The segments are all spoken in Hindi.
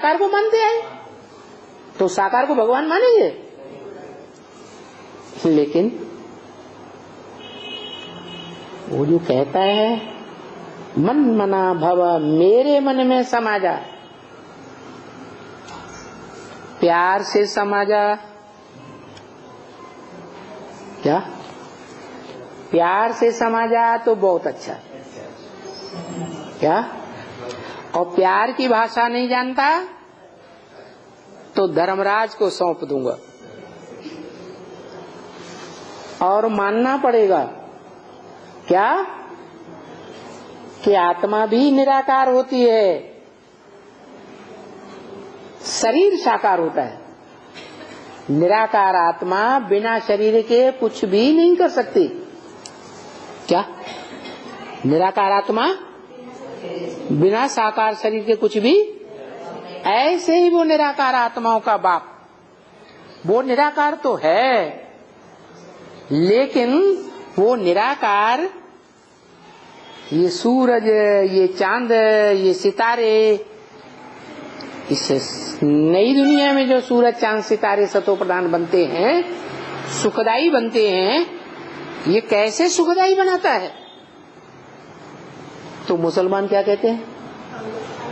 साकार को मानते हैं तो साकार को भगवान मानेंगे। लेकिन वो जो कहता है मन मना भव, मेरे मन में समा जा, प्यार से समा जा। क्या प्यार से समा जा तो बहुत अच्छा। क्या और प्यार की भाषा नहीं जानता तो धर्मराज को सौंप दूंगा और मानना पड़ेगा क्या कि आत्मा भी निराकार होती है, शरीर साकार होता है। निराकार आत्मा बिना शरीर के कुछ भी नहीं कर सकती। क्या निराकार आत्मा बिना साकार शरीर के कुछ भी, ऐसे ही वो निराकार आत्माओं का बाप, वो निराकार तो है लेकिन वो निराकार ये सूरज, ये चांद, ये सितारे, इस नई दुनिया में जो सूरज चांद सितारे सतो प्रधान बनते हैं, सुखदाई बनते हैं, ये कैसे सुखदाई बनाता है? तो मुसलमान क्या कहते हैं?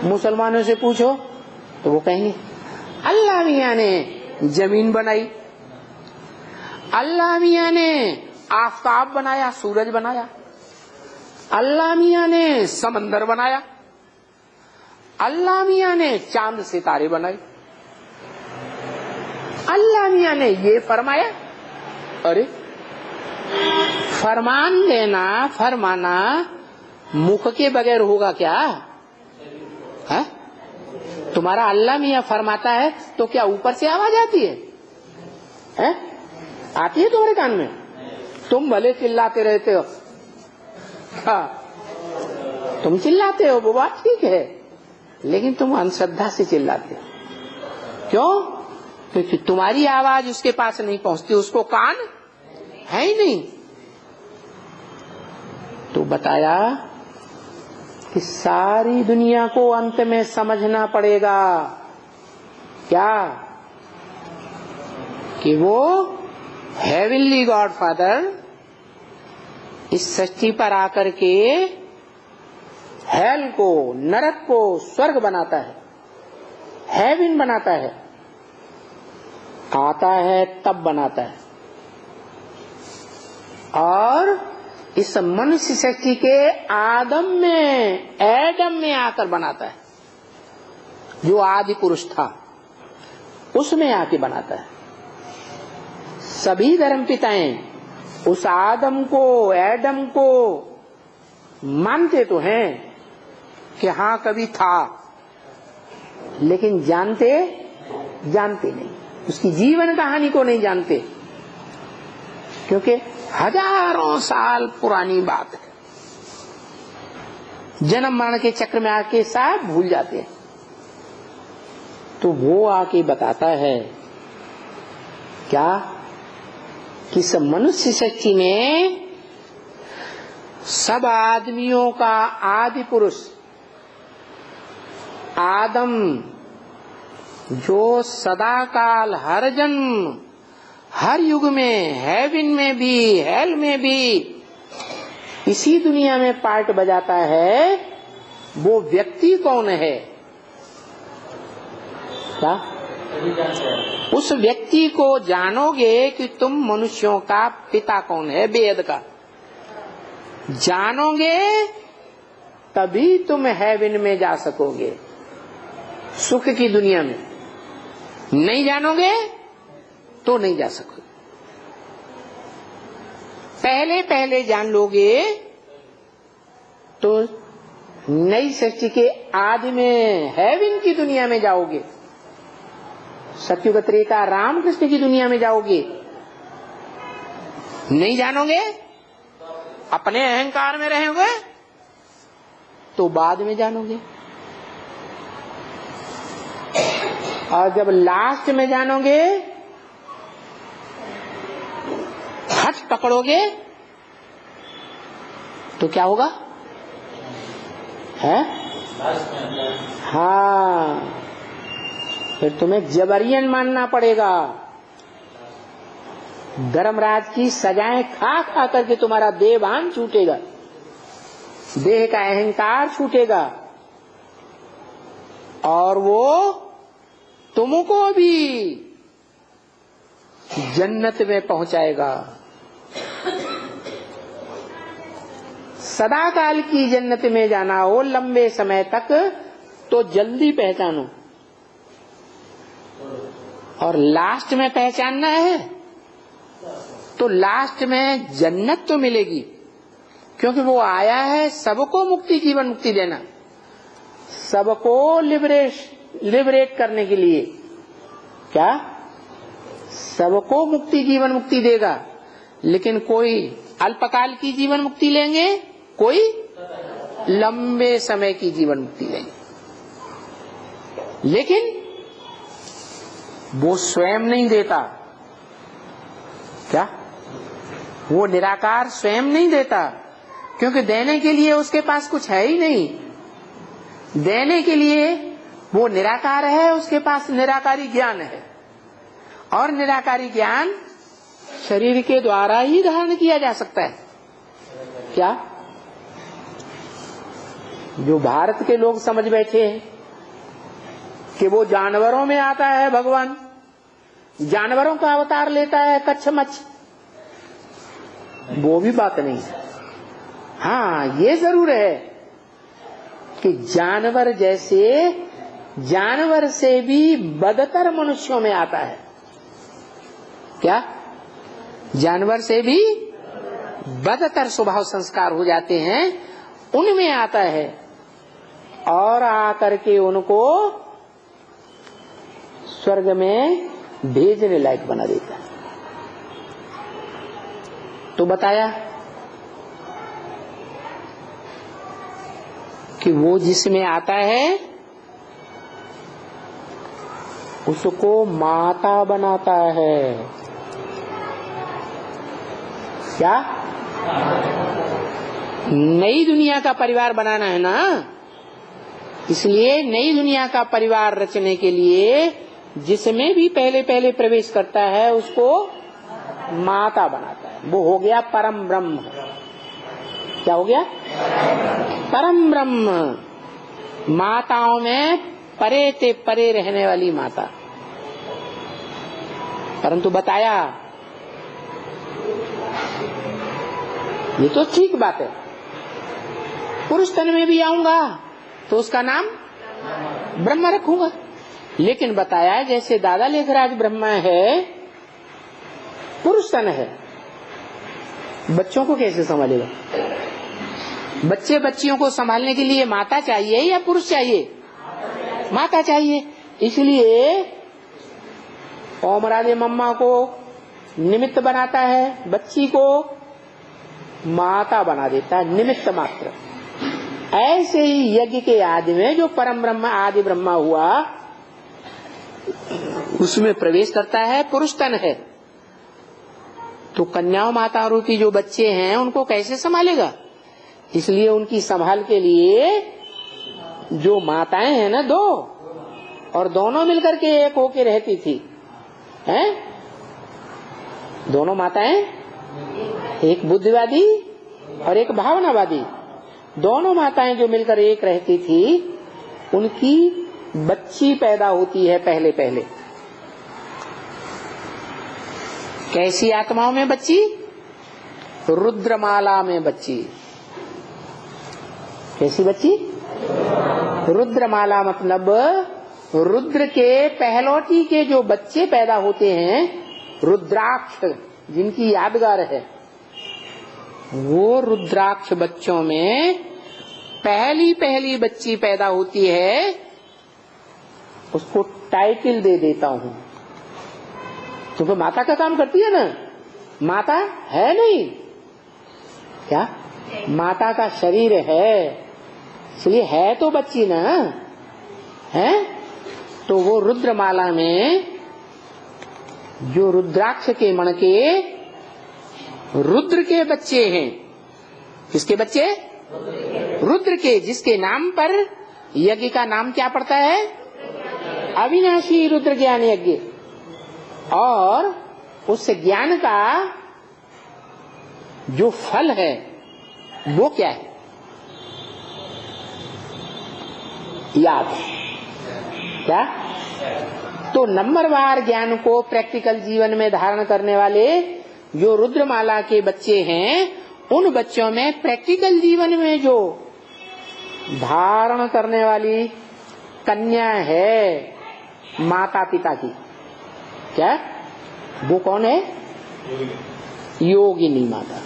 मुसलमानों से पूछो तो वो कहेंगे अल्लाह मियां ने जमीन बनाई, अल्लाह मियां ने आफताब बनाया, सूरज बनाया, अल्लाह मियां ने समंदर बनाया, अल्लाह मियां ने चांद सितारे बनाए, अल्लाह मियां ने ये फरमाया। अरे फरमान देना, फरमाना मुख के बगैर होगा क्या? है? तुम्हारा अल्लाह मियां फरमाता है तो क्या ऊपर से आवाज आती है? है? आती है तुम्हारे कान में? तुम भले चिल्लाते रहते हो, हाँ तुम चिल्लाते हो, वो बात ठीक है, लेकिन तुम अंधश्रद्धा से चिल्लाते हो। क्यों? क्योंकि तुम्हारी आवाज उसके पास नहीं पहुंचती, उसको कान है ही नहीं। तो बताया कि सारी दुनिया को अंत में समझना पड़ेगा क्या कि वो हेवनली गॉड फादर इस सृष्टि पर आकर के हेल को, नरक को स्वर्ग बनाता है, हेवन बनाता है, आता है तब बनाता है, और इस मनुष्य सृष्टि के आदम में, एडम में आकर बनाता है, जो आदि पुरुष था उसमें आके बनाता है। सभी धर्म पिताएं उस आदम को, एडम को मानते तो हैं कि हाँ कभी था, लेकिन जानते नहीं, उसकी जीवन कहानी को नहीं जानते, क्योंकि हजारों साल पुरानी बात है। जन्म मरण के चक्र में आके सब भूल जाते हैं। तो वो आके बताता है क्या कि सब मनुष्य सृष्टि में सब आदमियों का आदि पुरुष आदम, जो सदा काल हर जन्म हर युग में, हेवन में भी हेल में भी इसी दुनिया में पार्ट बजाता है, वो व्यक्ति कौन है? क्या उस व्यक्ति को जानोगे कि तुम मनुष्यों का पिता कौन है, वेद का जानोगे तभी तुम हेवन में जा सकोगे, सुख की दुनिया में। नहीं जानोगे तो नहीं जा सकोगे। पहले पहले जान लोगे तो नई सृष्टि के आदि में हेवन की दुनिया में जाओगे, सत्युग त्रेता रामकृष्ण की दुनिया में जाओगे। नहीं जानोगे, अपने अहंकार में रहोगे तो बाद में जानोगे, और जब लास्ट में जानोगे, हट पकड़ोगे तो क्या होगा? है हाँ, फिर तुम्हें जबरियन मानना पड़ेगा। धर्मराज की सजाएं खा खा करके तुम्हारा देहभान छूटेगा, देह का अहंकार छूटेगा, और वो तुमको भी जन्नत में पहुंचाएगा। सदा काल की जन्नत में जाना हो लंबे समय तक तो जल्दी पहचानो, और लास्ट में पहचानना है तो लास्ट में जन्नत तो मिलेगी, क्योंकि वो आया है सबको मुक्ति, जीवन मुक्ति देना, सबको लिबरेट करने के लिए। क्या? सबको मुक्ति, जीवन मुक्ति देगा, लेकिन कोई अल्पकाल की जीवन मुक्ति लेंगे, कोई लंबे समय की जीवन मुक्ति लेंगे। लेकिन वो स्वयं नहीं देता। क्या? वो निराकार स्वयं नहीं देता, क्योंकि देने के लिए उसके पास कुछ है ही नहीं। देने के लिए वो निराकार है, उसके पास निराकारी ज्ञान है, और निराकारी ज्ञान शरीर के द्वारा ही धारण किया जा सकता है। क्या? जो भारत के लोग समझ बैठे हैं कि वो जानवरों में आता है भगवान, जानवरों का अवतार लेता है कच्छमच्छ, वो भी बात नहीं है। हाँ, ये जरूर है कि जानवर जैसे, जानवर से भी बदतर मनुष्यों में आता है। क्या? जानवर से भी बदतर स्वभाव संस्कार हो जाते हैं, उनमें आता है, और आकर के उनको स्वर्ग में भेजने लायक बना देता है। तो बताया कि वो जिसमें आता है उसको माता बनाता है। क्या? नई दुनिया का परिवार बनाना है ना, इसलिए नई दुनिया का परिवार रचने के लिए जिसमें भी पहले पहले प्रवेश करता है उसको माता बनाता है। वो हो गया परम ब्रह्म। क्या हो गया? परम ब्रह्म। माताओं में परे ते परे रहने वाली माता। परंतु बताया, ये तो ठीक बात है, पुरुष तन में भी आऊंगा तो उसका नाम ब्रह्मा रखूंगा। लेकिन बताया जैसे दादा लेखराज ब्रह्मा है, पुरुष तन है, बच्चों को कैसे संभालेगा? बच्चे बच्चियों को संभालने के लिए माता चाहिए या पुरुष चाहिए? माता चाहिए। इसलिए ओम राजे मम्मा को निमित्त बनाता है, बच्ची को माता बना देता है, निमित्त मात्र। ऐसे ही यज्ञ के आदि में जो परम ब्रह्म आदि ब्रह्मा हुआ, उसमें प्रवेश करता है, पुरुष तन है। तो कन्याओं माता रूपी जो बच्चे हैं उनको कैसे संभालेगा? इसलिए उनकी संभाल के लिए जो माताएं हैं ना, दो, और दोनों मिलकर के एक होके रहती थी, हैं? दोनों माताएं, एक बुद्धिवादी और एक भावनावादी, दोनों माताएं जो मिलकर एक रहती थी, उनकी बच्ची पैदा होती है पहले पहले। कैसी आत्माओं में बच्ची? रुद्रमाला में बच्ची। कैसी बच्ची? रुद्रमाला मतलब रुद्र के पहलौटी के जो बच्चे पैदा होते हैं, रुद्राक्ष जिनकी यादगार है, वो रुद्राक्ष बच्चों में पहली पहली बच्ची पैदा होती है, उसको टाइटल दे देता हूं, क्योंकि माता का काम करती है ना, माता है नहीं। क्या? माता का शरीर है, इसलिए है तो बच्ची ना, है? तो वो रुद्रमाला में जो रुद्राक्ष के मण के रुद्र के बच्चे हैं, किसके बच्चे? रुद्र के, जिसके नाम पर यज्ञ का नाम क्या पड़ता है? अविनाशी रुद्र ज्ञान यज्ञ, और उस ज्ञान का जो फल है वो क्या है? याद। क्या? तो नंबरवार ज्ञान को प्रैक्टिकल जीवन में धारण करने वाले जो रुद्रमाला के बच्चे हैं, उन बच्चों में प्रैक्टिकल जीवन में जो धारण करने वाली कन्या है माता पिता की, क्या वो कौन है? योगिनी माता,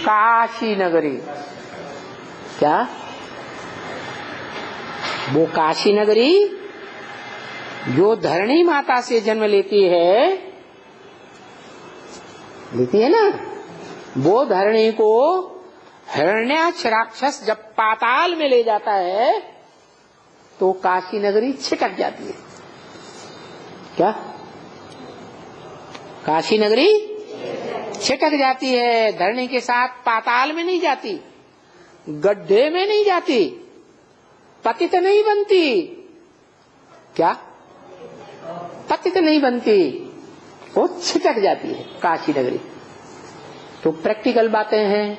काशी नगरी। क्या वो काशी नगरी जो धरणी माता से जन्म लेती है ना, वो धरणी को हिरण्याक्ष राक्षस जब पाताल में ले जाता है तो काशी नगरी छिटक जाती है। क्या? काशी नगरी छिटक जाती है, धरणी के साथ पाताल में नहीं जाती, गड्ढे में नहीं जाती, पतित नहीं बनती। क्या? पतित नहीं बनती, वो छिटक जाती है काशी नगरी। तो प्रैक्टिकल बातें हैं।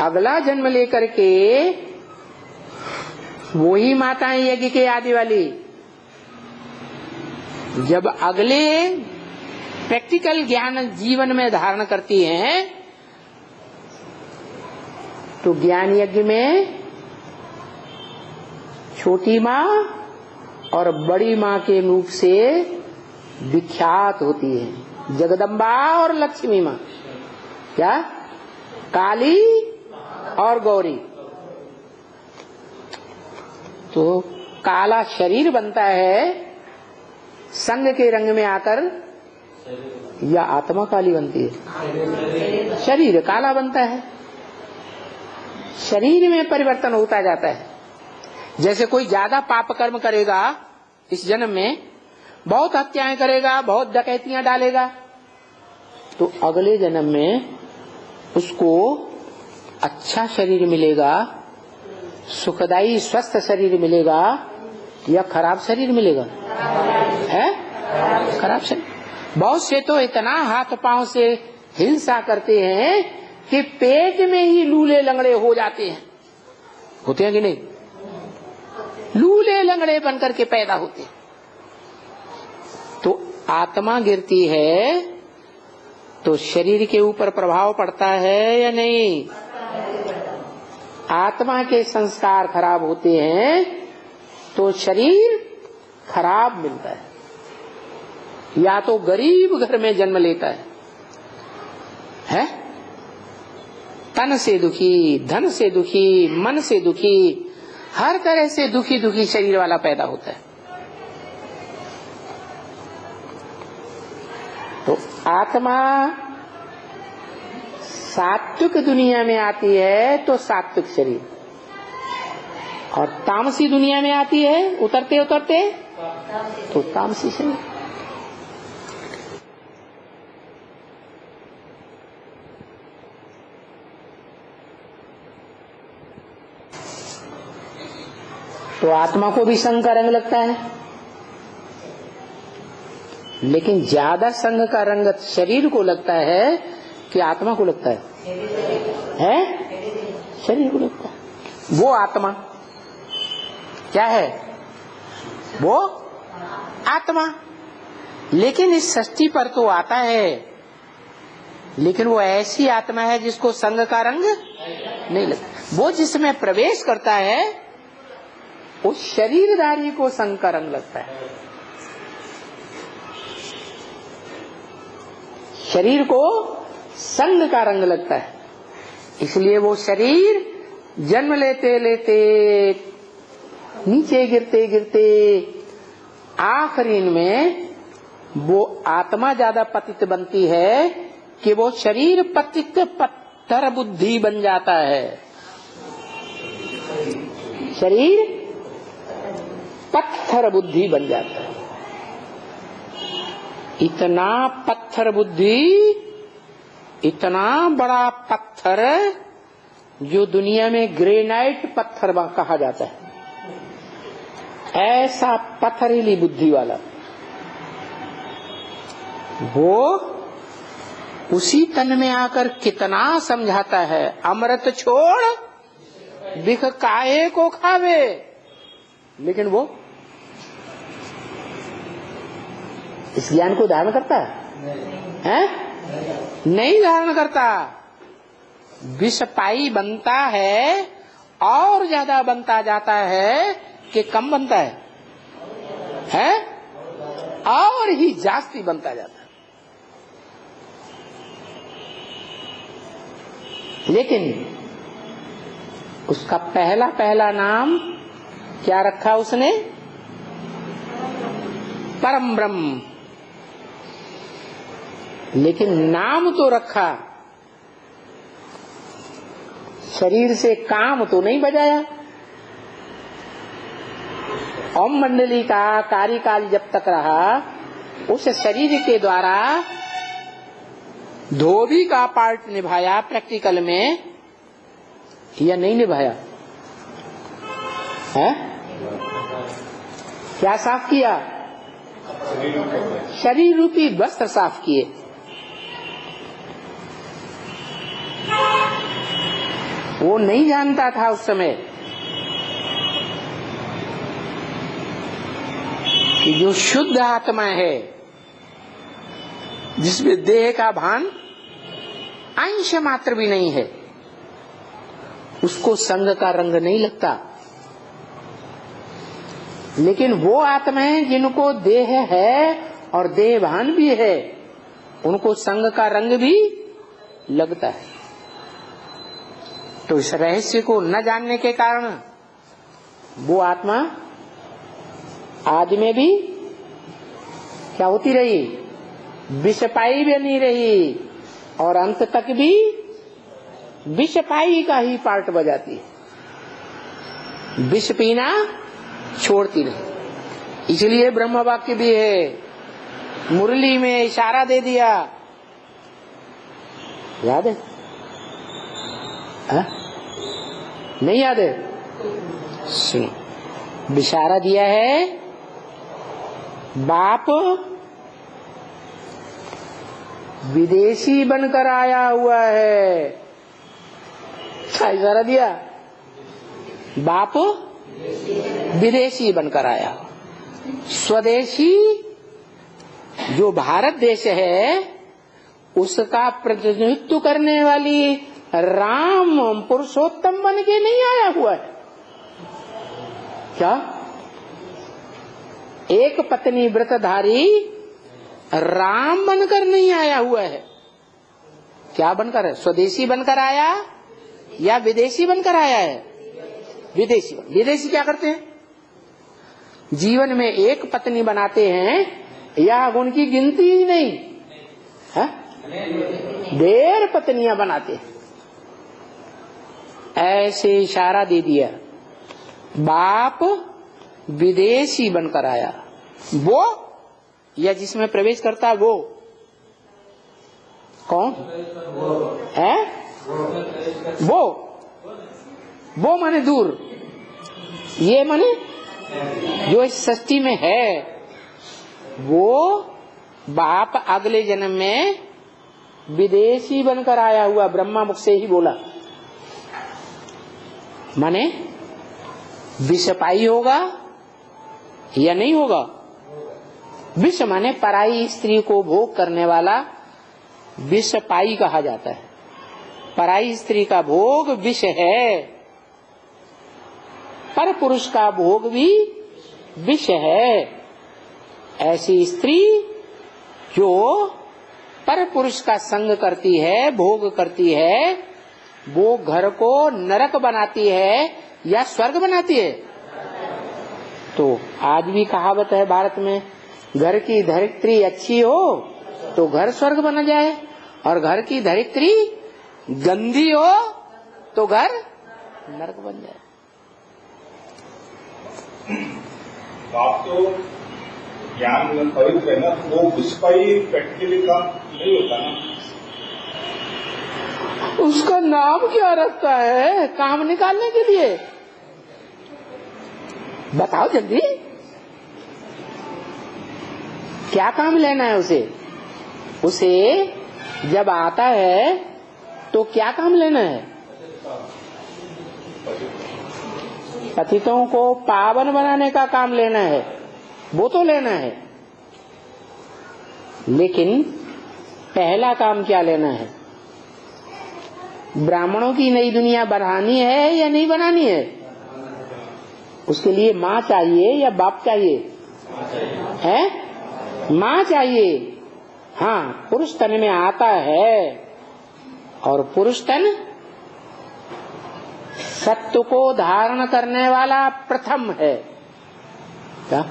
अगला जन्म लेकर के वही माताएं यज्ञ के आदि वाली जब अगले प्रैक्टिकल ज्ञान जीवन में धारण करती हैं, तो ज्ञान यज्ञ में छोटी माँ और बड़ी माँ के रूप से विख्यात होती है। जगदम्बा और लक्ष्मी माँ, क्या? काली और गौरी। तो काला शरीर बनता है संग के रंग में आकर, या आत्मा काली बनती है? शरीर काला बनता है, शरीर में परिवर्तन होता जाता है। जैसे कोई ज्यादा पाप कर्म करेगा इस जन्म में, बहुत हत्याएं करेगा, बहुत डकैतियां डालेगा, तो अगले जन्म में उसको अच्छा शरीर मिलेगा, सुखदायी स्वस्थ शरीर मिलेगा, या खराब शरीर मिलेगा? है खराब शरीर। बहुत से तो इतना हाथ पांव से हिंसा करते हैं कि पेट में ही लूले लंगड़े हो जाते हैं। होते हैं कि नहीं? लूले लंगड़े बनकर के पैदा होते हैं। तो आत्मा गिरती है तो शरीर के ऊपर प्रभाव पड़ता है या नहीं? आत्मा के संस्कार खराब होते हैं तो शरीर खराब मिलता है, या तो गरीब घर में जन्म लेता है? तन से दुखी, धन से दुखी, मन से दुखी, हर तरह से दुखी दुखी शरीर वाला पैदा होता है। तो आत्मा सात्विक दुनिया में आती है तो सात्विक शरीर, और तामसी दुनिया में आती है उतरते उतरते तो तामसी शरीर। तो आत्मा को भी संग का रंग लगता है, लेकिन ज्यादा संग का रंग शरीर को लगता है कि आत्मा को लगता है? शरीर को लगता है। वो आत्मा क्या है? वो आत्मा। लेकिन इस सृष्टि पर तो आता है, लेकिन वो ऐसी आत्मा है जिसको संग का रंग नहीं लगता। वो जिसमें प्रवेश करता है उस शरीरधारी को संग का रंग लगता है। शरीर को संग का रंग लगता है, इसलिए वो शरीर जन्म लेते लेते नीचे गिरते गिरते आखिरी में वो आत्मा ज्यादा पतित बनती है कि वो शरीर पतित पत्थर बुद्धि बन जाता है। शरीर पत्थर बुद्धि बन जाता है। इतना पत्थर बुद्धि, इतना बड़ा पत्थर जो दुनिया में ग्रेनाइट पत्थर कहा जाता है। ऐसा पथरीली बुद्धि वाला, वो उसी तन में आकर कितना समझाता है, अमृत छोड़ बिख काहे को खावे, लेकिन वो इस ज्ञान को धारण करता है? नहीं धारण करता। विष पाई बनता है और ज्यादा बनता जाता है कि कम बनता है? और ही जास्ती बनता जाता है। लेकिन उसका पहला नाम क्या रखा उसने? परम ब्रह्म। लेकिन नाम तो रखा, शरीर से काम तो नहीं बजाया। ओम मंडली का कार्यकाल जब तक रहा, उस शरीर के द्वारा धोबी का पार्ट निभाया प्रैक्टिकल में, या नहीं निभाया है? क्या साफ किया? शरीर रूपी वस्त्र साफ किए। वो नहीं जानता था उस समय कि जो शुद्ध आत्मा है, जिसमें देह का भान अंश मात्र भी नहीं है, उसको संग का रंग नहीं लगता। लेकिन वो आत्माएं जिनको देह है और देह भान भी है, उनको संग का रंग भी लगता है। तो इस रहस्य को न जानने के कारण वो आत्मा आदि में भी क्या होती रही? विषपाई बनी रही, और अंत तक भी विषपाई का ही पार्ट बजाती है, विष पीना छोड़ती नहीं। इसलिए ब्रह्म वाक्य भी है, मुरली में इशारा दे दिया, याद है? नहीं याद है? सुनो, इशारा दिया है, बाप विदेशी बनकर आया हुआ है। क्या इशारा दिया? बाप विदेशी बनकर आया। स्वदेशी जो भारत देश है, उसका प्रतिनिधित्व करने वाली राम पुरुषोत्तम बन के नहीं आया हुआ है। क्या? एक पत्नी व्रतधारी राम बनकर नहीं आया हुआ है। क्या बनकर है? स्वदेशी बनकर आया या विदेशी बनकर आया है? विदेशी। विदेशी क्या करते हैं? जीवन में एक पत्नी बनाते हैं या उनकी गिनती ही नहीं है, ढेर पत्नियां बनाते हैं। ऐसे इशारा दे दिया, बाप विदेशी बनकर आया। वो या जिसमें प्रवेश करता वो कौन है? वो माने दूर, ये माने जो इस सृष्टि में है, वो बाप अगले जन्म में विदेशी बनकर आया हुआ। ब्रह्मा मुख से ही बोला, माने विषपाई होगा या नहीं होगा? विष माने पराई स्त्री को भोग करने वाला विषपाई कहा जाता है। पराई स्त्री का भोग विष है, पर पुरुष का भोग भी विष है। ऐसी स्त्री जो पर पुरुष का संग करती है, भोग करती है, वो घर को नरक बनाती है या स्वर्ग बनाती है? तो आज भी कहावत है भारत में, घर की धरित्री अच्छी हो तो घर स्वर्ग बन जाए, और घर की धरित्री गंदी हो तो घर नरक बन जाए। आप तो ज्ञान पवित्र है ना, वो विषपाई प्रैक्टिकली काम नहीं होता ना। उसका नाम क्या रखता है काम निकालने के लिए? बताओ जल्दी, क्या काम लेना है उसे? उसे जब आता है तो क्या काम लेना है? पतितों को पावन बनाने का काम लेना है, वो तो लेना है। लेकिन पहला काम क्या लेना है? ब्राह्मणों की नई दुनिया बनानी है या नहीं बनानी है? उसके लिए माँ चाहिए या बाप चाहिए? है माँ चाहिए। हाँ, पुरुष तन में आता है और पुरुष तन सत्व को धारण करने वाला प्रथम है। क्या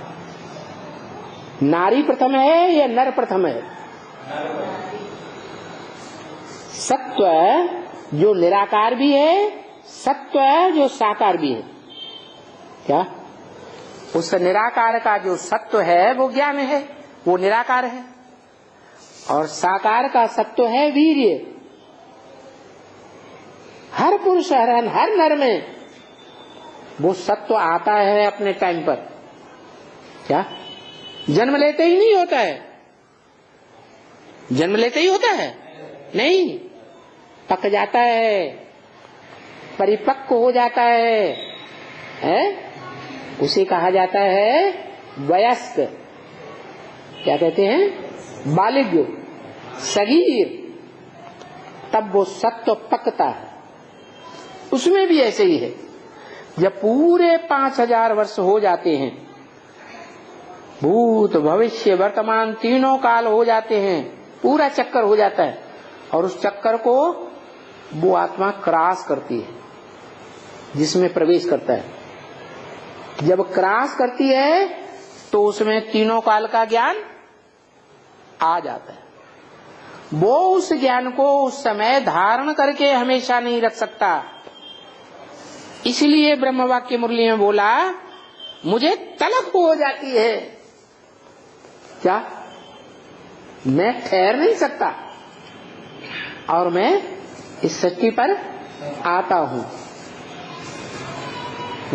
नारी प्रथम है या नर प्रथम है? सत्व जो निराकार भी है, सत्व जो साकार भी है। क्या उस निराकार का जो सत्व है वो ज्ञान है, वो निराकार है, और साकार का सत्व है वीर्य। हर पुरुष हर नर में वो सत्व आता है अपने टाइम पर। क्या जन्म लेते ही नहीं होता है? जन्म लेते ही होता है? नहीं, पक जाता है, परिपक्व हो जाता है? उसे कहा जाता है वयस्क। क्या कहते हैं? बालिग, सगीर। तब वो सत्व पकता है। उसमें भी ऐसे ही है। जब पूरे 5000 वर्ष हो जाते हैं, भूत भविष्य वर्तमान तीनों काल हो जाते हैं, पूरा चक्कर हो जाता है, और उस चक्कर को वो आत्मा क्रॉस करती है, जिसमें प्रवेश करता है। जब क्रॉस करती है तो उसमें तीनों काल का ज्ञान आ जाता है। वो उस ज्ञान को उस समय धारण करके हमेशा नहीं रख सकता। इसलिए ब्रह्म वाक्य मुरली में बोला, मुझे तलब हो जाती है। क्या मैं ठहर नहीं सकता, और मैं इस सृष्टि पर आता हूं।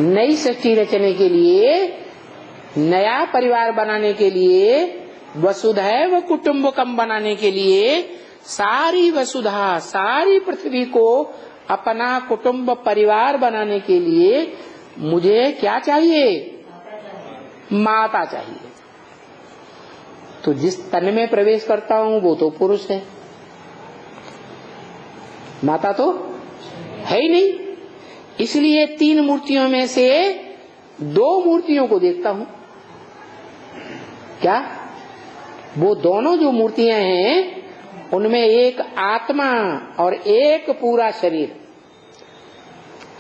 नई सृष्टि रचने के लिए, नया परिवार बनाने के लिए, वसुधैव कुटुंबकम बनाने के लिए, सारी वसुधा सारी पृथ्वी को अपना कुटुंब परिवार बनाने के लिए मुझे क्या चाहिए? माता चाहिए। तो जिस तन में प्रवेश करता हूं वो तो पुरुष है, माता तो है ही नहीं। इसलिए 3 मूर्तियों में से 2 मूर्तियों को देखता हूं। क्या वो दोनों जो मूर्तियां हैं उनमें एक आत्मा और एक पूरा शरीर,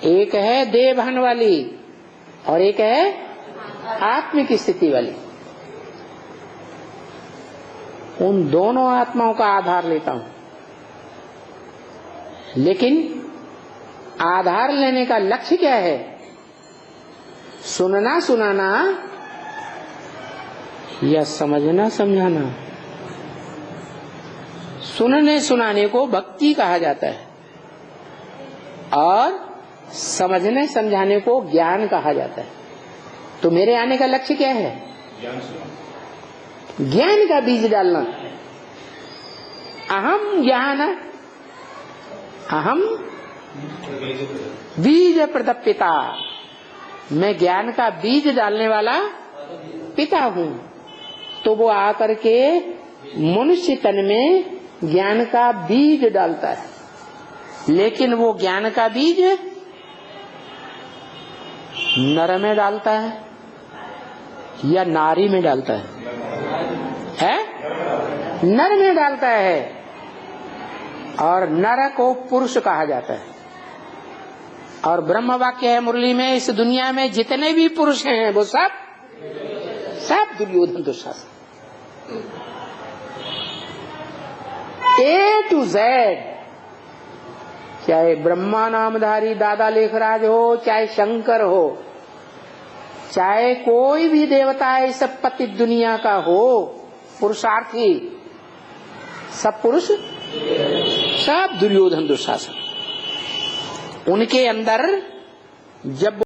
एक है देहभान वाली और एक है आत्मिक स्थिति वाली। उन दोनों आत्माओं का आधार लेता हूं। लेकिन आधार लेने का लक्ष्य क्या है? सुनना सुनाना या समझना समझाना? सुनने सुनाने को भक्ति कहा जाता है, और समझने समझाने को ज्ञान कहा जाता है। तो मेरे आने का लक्ष्य क्या है? ज्ञान का बीज डालना। अहम ज्ञान, अहम बीज प्रदपिता। मैं ज्ञान का बीज डालने वाला पिता हूं। तो वो आकर के मनुष्य तन में ज्ञान का बीज डालता है। लेकिन वो ज्ञान का बीज नर में डालता है या नारी में डालता है? नर में डालता है, और नर को पुरुष कहा जाता है। और ब्रह्म वाक्य है मुरली में, इस दुनिया में जितने भी पुरुष हैं वो सब Duryodhan Dushasan, A to Z। चाहे ब्रह्मा नामधारी दादा लेखराज हो, चाहे शंकर हो, चाहे कोई भी देवता इस पतित दुनिया का हो, पुरुषार्थी सब पुरुष, सब दुर्योधन दुशासन। उनके अंदर जब